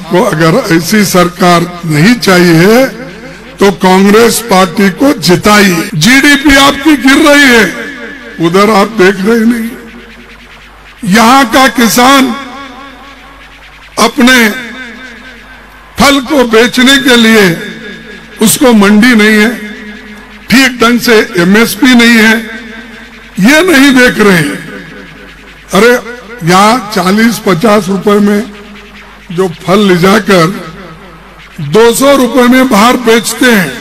आपको अगर ऐसी सरकार नहीं चाहिए तो कांग्रेस पार्टी को जिताइए। जीडीपी आपकी गिर रही है, उधर आप देख रहे नहीं। यहां का किसान अपने फल को बेचने के लिए उसको मंडी नहीं है, ठीक ढंग से एमएसपी नहीं है, ये नहीं देख रहे हैं। अरे यहां 40-50 रुपए में जो फल ले जाकर 200 रुपए में बाहर बेचते हैं,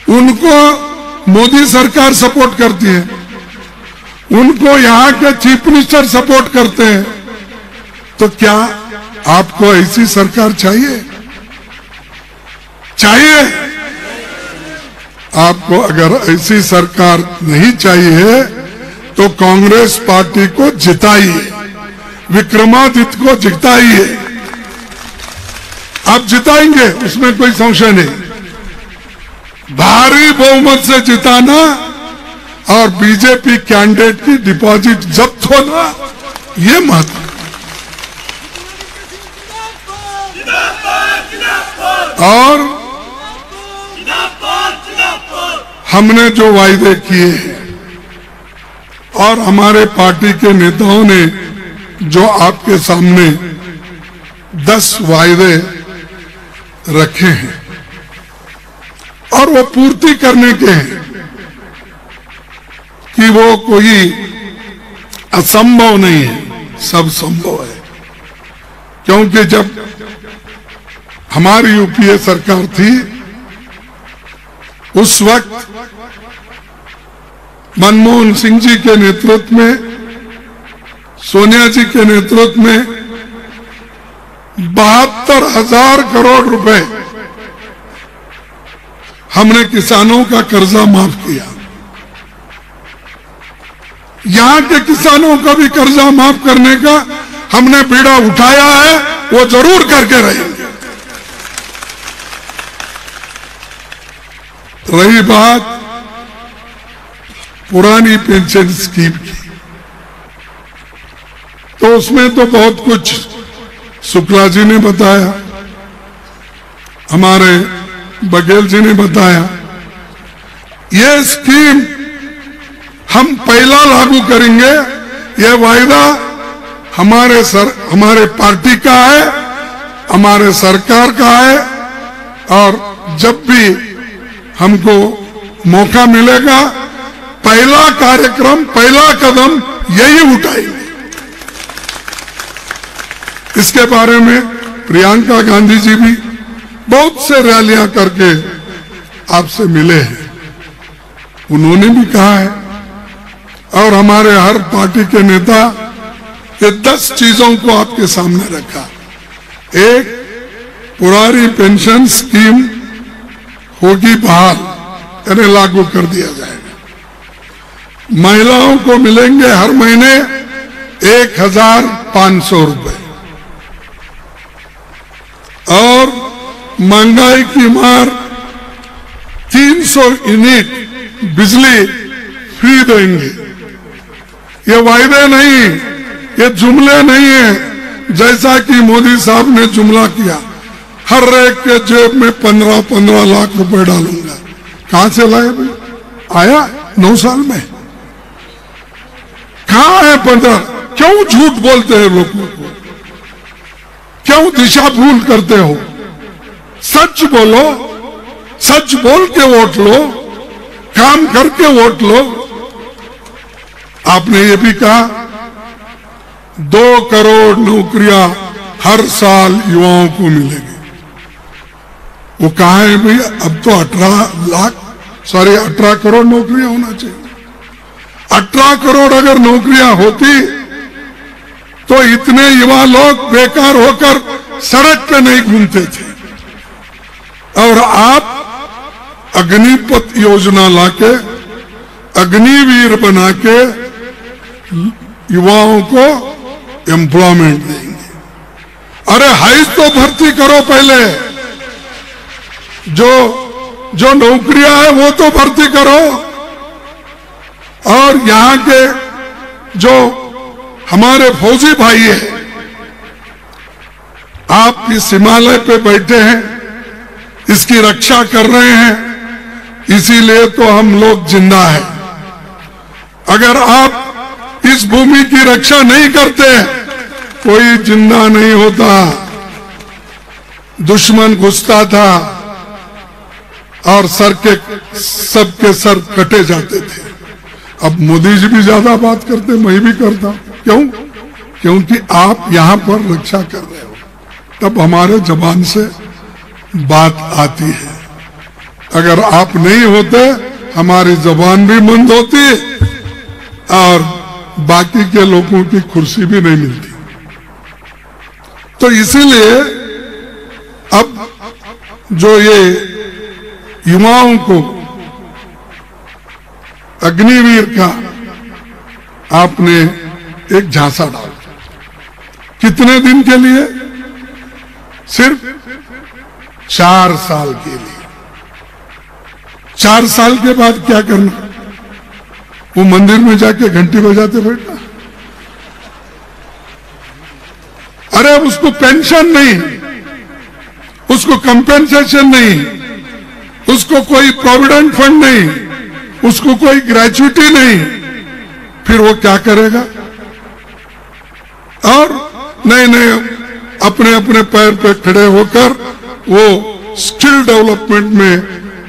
उनको मोदी सरकार सपोर्ट करती है, उनको यहां के चीफ मिनिस्टर सपोर्ट करते हैं। तो क्या आपको ऐसी सरकार चाहिए? चाहिए? आपको अगर ऐसी सरकार नहीं चाहिए तो कांग्रेस पार्टी को जिताइए, विक्रमादित्य को जिताइए। आप जिताएंगे, उसमें कोई संशय नहीं। भारी बहुमत से जिताना और बीजेपी कैंडिडेट की डिपॉजिट जब्त होना, ये महत्व। और हमने जो वायदे किए हैं और हमारे पार्टी के नेताओं ने जो आपके सामने 10 वायदे रखे हैं और वो पूर्ति करने के हैं कि वो कोई असंभव नहीं है, सब संभव है। क्योंकि जब हमारी यूपीए सरकार थी उस वक्त मनमोहन सिंह जी के नेतृत्व में, सोनिया जी के नेतृत्व में 72,000 करोड़ रुपए हमने किसानों का कर्जा माफ किया। यहां के किसानों का भी कर्जा माफ करने का हमने बीड़ा उठाया है, वो जरूर करके रहेंगे। रही बात पुरानी पेंशन स्कीम की, तो उसमें तो बहुत कुछ शुक्ला जी ने बताया, हमारे बघेल जी ने बताया। ये स्कीम हम पहला लागू करेंगे, ये वायदा हमारे पार्टी का है, हमारे सरकार का है। और जब भी हमको मौका मिलेगा, पहला कार्यक्रम, पहला कदम यही उठाएंगे। इसके बारे में प्रियंका गांधी जी भी बहुत से रैलियां करके आपसे मिले हैं, उन्होंने भी कहा है। और हमारे हर पार्टी के नेता ये 10 चीजों को आपके सामने रखा। एक, पुरानी पेंशन स्कीम होगी बहाल, यानी लागू कर दिया जाएगा। महिलाओं को मिलेंगे हर महीने 1,500 रुपए और महंगाई की मार 300 यूनिट बिजली फ्री देंगे। ये वायदे नहीं, ये जुमले नहीं है जैसा कि मोदी साहब ने जुमला किया, हर एक के जेब में 15-15 लाख रुपए डालूंगा। कहां से लाए भाई? आया 9 साल में? कहां है 15? क्यों झूठ बोलते हैं लोगों को? क्यों दिशा भूल करते हो? सच बोलो, सच बोल के वोट लो, काम करके वोट लो। आपने ये भी कहा 2 करोड़ नौकरियां हर साल युवाओं को मिलेगी। वो कहा है भैया? अब तो 18 करोड़ नौकरियां होना चाहिए। 18 करोड़ अगर नौकरियां होती तो इतने युवा लोग बेकार होकर सड़क पे नहीं घूमते थे। और आप अग्निपथ योजना लाके, अग्निवीर बना के युवाओं को एम्प्लॉयमेंट देंगे। अरे हाई तो भर्ती करो पहले, जो नौकरियां है वो तो भर्ती करो। और यहां के जो हमारे फौजी भाई है आप इस हिमालय पे बैठे हैं, इसकी रक्षा कर रहे हैं, इसीलिए तो हम लोग जिंदा हैं। अगर आप इस भूमि की रक्षा नहीं करते, कोई जिंदा नहीं होता। दुश्मन घुसता था और सबके सर कटे जाते थे। अब मोदी जी भी ज्यादा बात करते, मैं भी करता। क्यों? क्योंकि आप यहां पर रक्षा कर रहे हो, तब हमारे जबान से बात आती है। अगर आप नहीं होते, हमारी जबान भी बंद होती और बाकी के लोगों की कुर्सी भी नहीं मिलती। तो इसीलिए अब जो ये युवाओं को अग्निवीर का आपने एक झांसा डाला, कितने दिन के लिए? सिर्फ 4 साल के लिए। 4 साल के बाद क्या करना? वो मंदिर में जाके घंटी बजाते बैठना? अरे उसको पेंशन नहीं, उसको कंपेंसेशन नहीं, उसको कोई प्रोविडेंट फंड नहीं, उसको कोई ग्रेच्युटी नहीं, फिर वो क्या करेगा? और नए अपने अपने पैर पे खड़े होकर वो स्किल डेवलपमेंट में,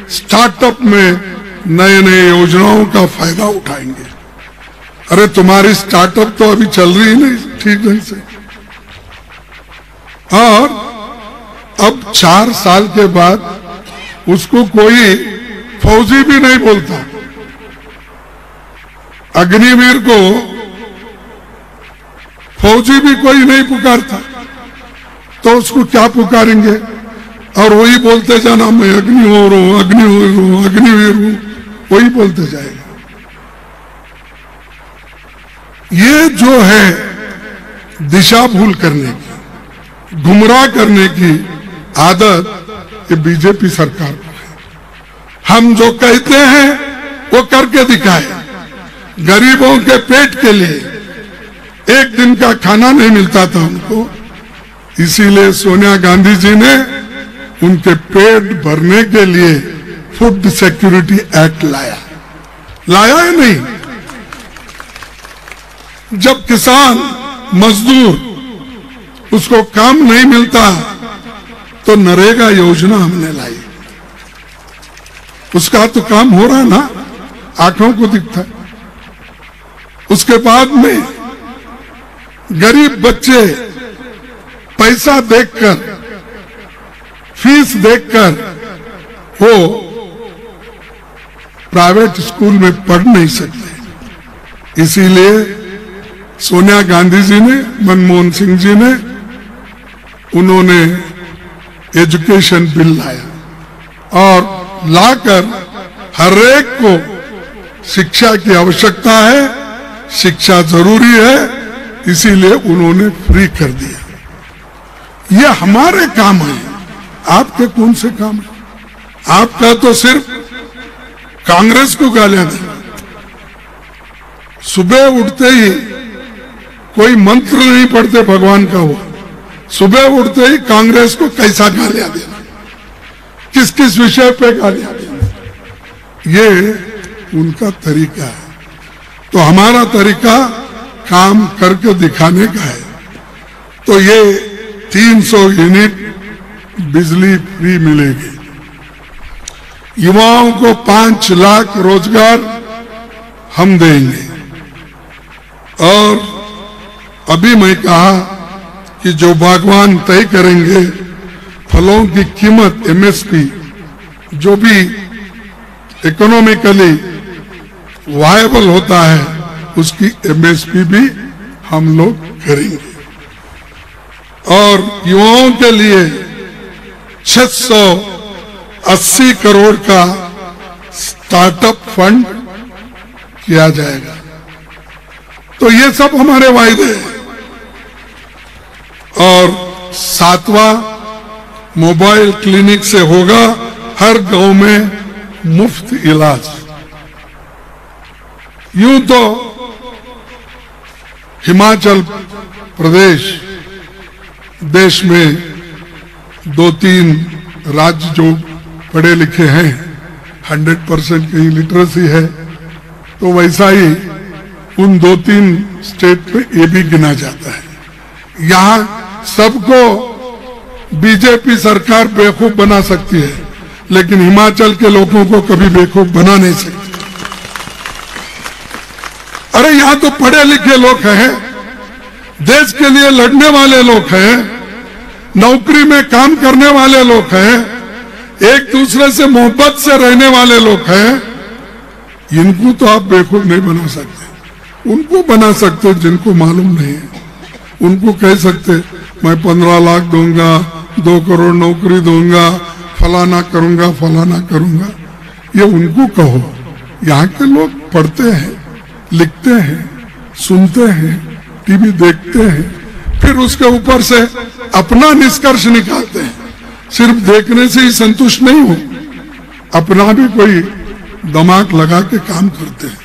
स्टार्टअप में नए योजनाओं का फायदा उठाएंगे। अरे तुम्हारी स्टार्टअप तो अभी चल रही नहीं ठीक ढंग से। और अब 4 साल के बाद उसको कोई फौजी भी नहीं बोलता। अग्निवीर को फौजी भी कोई नहीं पुकारता, तो उसको क्या पुकारेंगे? और वही बोलते जाना, मैं अग्निवीर हूं, अग्निवीर हूं, अग्निवीर हूं, वही बोलते जाएगा। ये जो है दिशा भूल करने की, गुमराह करने की आदत ये बीजेपी सरकार को है। हम जो कहते हैं वो करके दिखाए। गरीबों के पेट के लिए एक दिन का खाना नहीं मिलता था उनको, इसीलिए सोनिया गांधी जी ने उनके पेट भरने के लिए फूड सिक्योरिटी एक्ट लाया है नहीं? जब किसान मजदूर उसको काम नहीं मिलता तो नरेगा योजना हमने लाई। उसका तो काम हो रहा ना, आंखों को दिखता है। उसके बाद में गरीब बच्चे पैसा देखकर, फीस देखकर वो प्राइवेट स्कूल में पढ़ नहीं सकते। इसीलिए सोनिया गांधी जी ने, मनमोहन सिंह जी ने, उन्होंने एजुकेशन बिल लाया और लाकर हर एक को शिक्षा की आवश्यकता है, शिक्षा जरूरी है, इसीलिए उन्होंने फ्री कर दिया। ये हमारे काम है, आपके कौन से काम है? आपका तो सिर्फ कांग्रेस को गालियां देना। सुबह उठते ही कोई मंत्र नहीं पढ़ते भगवान का, वो सुबह उठते ही कांग्रेस को कैसा गालियां देना, किस किस विषय पे गालियां देना, ये उनका तरीका है। तो हमारा तरीका काम करके दिखाने का है। तो ये 300 यूनिट बिजली फ्री मिलेगी, युवाओं को 5 लाख रोजगार हम देंगे। और अभी मैं कहा कि जो बागवान तय करेंगे फलों की कीमत, एमएसपी, जो भी इकोनॉमिकली वायबल होता है, उसकी एमएसपी भी हम लोग करेंगे। और युवाओं के लिए 680 करोड़ का स्टार्टअप फंड किया जाएगा। तो ये सब हमारे वायदे हैं। और 7वां मोबाइल क्लिनिक से होगा हर गांव में मुफ्त इलाज। यूं तो हिमाचल प्रदेश देश में 2-3 राज्य जो पढ़े लिखे हैं, 100% कहीं लिटरेसी है, तो वैसा ही उन 2-3 स्टेट में ये भी गिना जाता है। यहाँ सबको बीजेपी सरकार बेवकूफ बना सकती है, लेकिन हिमाचल के लोगों को कभी बेवकूफ बना नहीं सकती। अरे यहाँ तो पढ़े लिखे लोग हैं, देश के लिए लड़ने वाले लोग हैं, नौकरी में काम करने वाले लोग हैं, एक दूसरे से मोहब्बत से रहने वाले लोग हैं। इनको तो आप बेवकूफ नहीं बना सकते। उनको बना सकते जिनको मालूम नहीं है। उनको कह सकते मैं 15 लाख दूंगा, 2 करोड़ नौकरी दूंगा, फलाना करूंगा फलाना करूंगा, ये उनको कहो। यहाँ के लोग पढ़ते हैं, लिखते हैं, सुनते हैं, टीवी देखते हैं, फिर उसके ऊपर से अपना निष्कर्ष निकालते हैं। सिर्फ देखने से ही संतुष्ट नहीं हो, अपना भी कोई दिमाग लगा के काम करते हैं।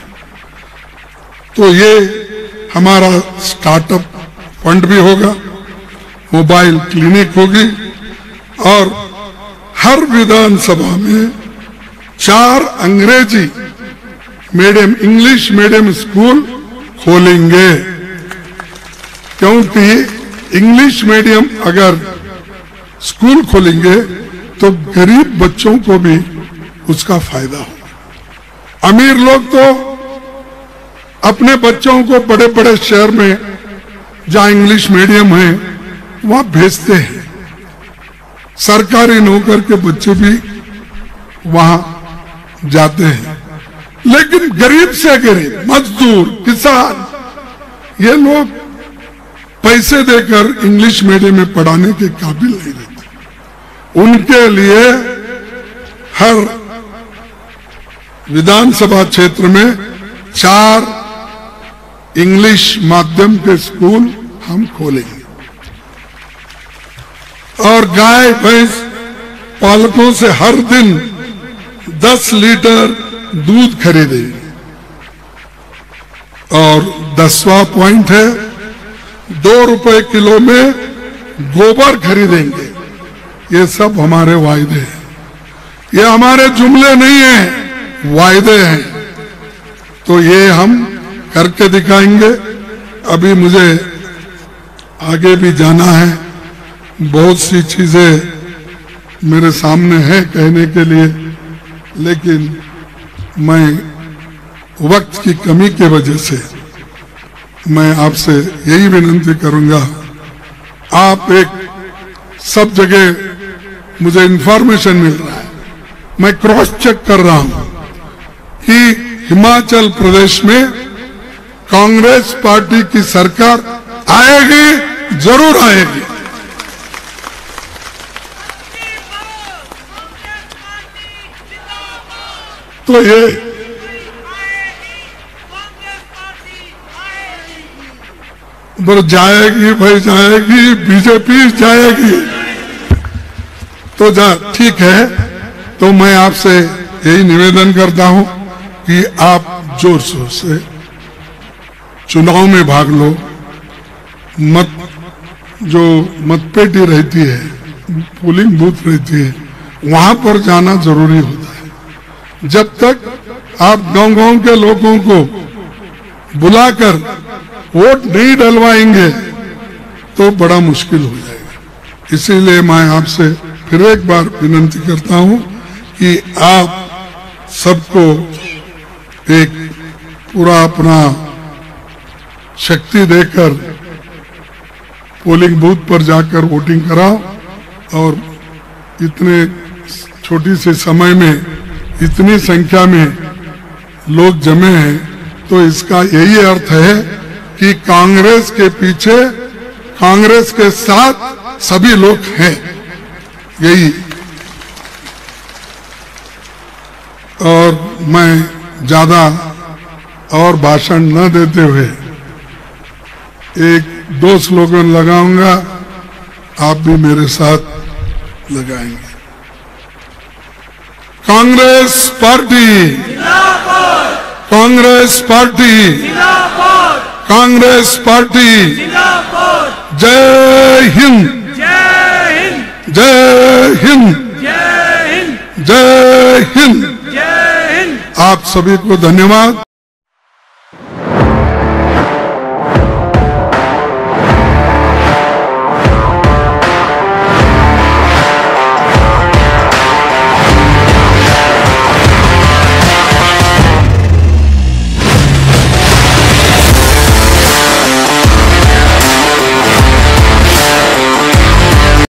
तो ये हमारा स्टार्टअप फंड भी होगा, मोबाइल क्लिनिक होगी, और हर विधानसभा में 4 अंग्रेजी मीडियम, इंग्लिश मीडियम स्कूल खोलेंगे। क्योंकि इंग्लिश मीडियम अगर स्कूल खोलेंगे तो गरीब बच्चों को भी उसका फायदा होगा। अमीर लोग तो अपने बच्चों को बड़े बड़े शहर में जहां इंग्लिश मीडियम है वहां भेजते हैं। सरकारी नौकर के बच्चे भी वहां जाते हैं, लेकिन गरीब से गरीब, मजदूर, किसान, ये लोग पैसे देकर इंग्लिश मीडियम में पढ़ाने के काबिल नहीं रहते। उनके लिए हर विधानसभा क्षेत्र में 4 इंग्लिश माध्यम के स्कूल हम खोलेंगे, और गाय भैंस पालकों से हर दिन 10 लीटर दूध खरीदेंगे। और 10वां पॉइंट है, 2 रुपए किलो में गोबर खरीदेंगे। ये सब हमारे वायदे हैं, ये हमारे जुमले नहीं हैं, वायदे हैं। तो ये हम करके दिखाएंगे। अभी मुझे आगे भी जाना है, बहुत सी चीजें मेरे सामने है कहने के लिए, लेकिन मैं वक्त की कमी की वजह से मैं आपसे यही विनती करूंगा, आप एक सब जगह मुझे इंफॉर्मेशन मिल रहा है, मैं क्रॉस चेक कर रहा हूं कि हिमाचल प्रदेश में कांग्रेस पार्टी की सरकार आएगी, जरूर आएगी। तो ये बोलो जाएगी भाई, जाएगी, बीजेपी जाएगी। तो ठीक है, तो मैं आपसे यही निवेदन करता हूं कि आप जोर शोर से चुनाव में भाग लो। जो मतपेटी रहती है, पोलिंग बूथ रहती है, वहां पर जाना जरूरी होता है। जब तक आप गांव-गांव के लोगों को बुलाकर वोट नहीं डलवाएंगे तो बड़ा मुश्किल हो जाएगा। इसीलिए मैं आपसे फिर एक बार विनती करता हूं कि आप सबको एक पूरा अपना शक्ति देकर पोलिंग बूथ पर जाकर वोटिंग कराओ। और इतने छोटी से समय में इतनी संख्या में लोग जमे हैं, तो इसका यही अर्थ है कि कांग्रेस के पीछे, कांग्रेस के साथ सभी लोग हैं, यही। और मैं ज्यादा और भाषण न देते हुए 1-2 स्लोगन लगाऊंगा, आप भी मेरे साथ लगाएंगे। Congress party, Congress party, Congress party, जय हिंद, जय हिंद, जय हिंद, जय हिंद। जय हिंद। आप सभी को धन्यवाद।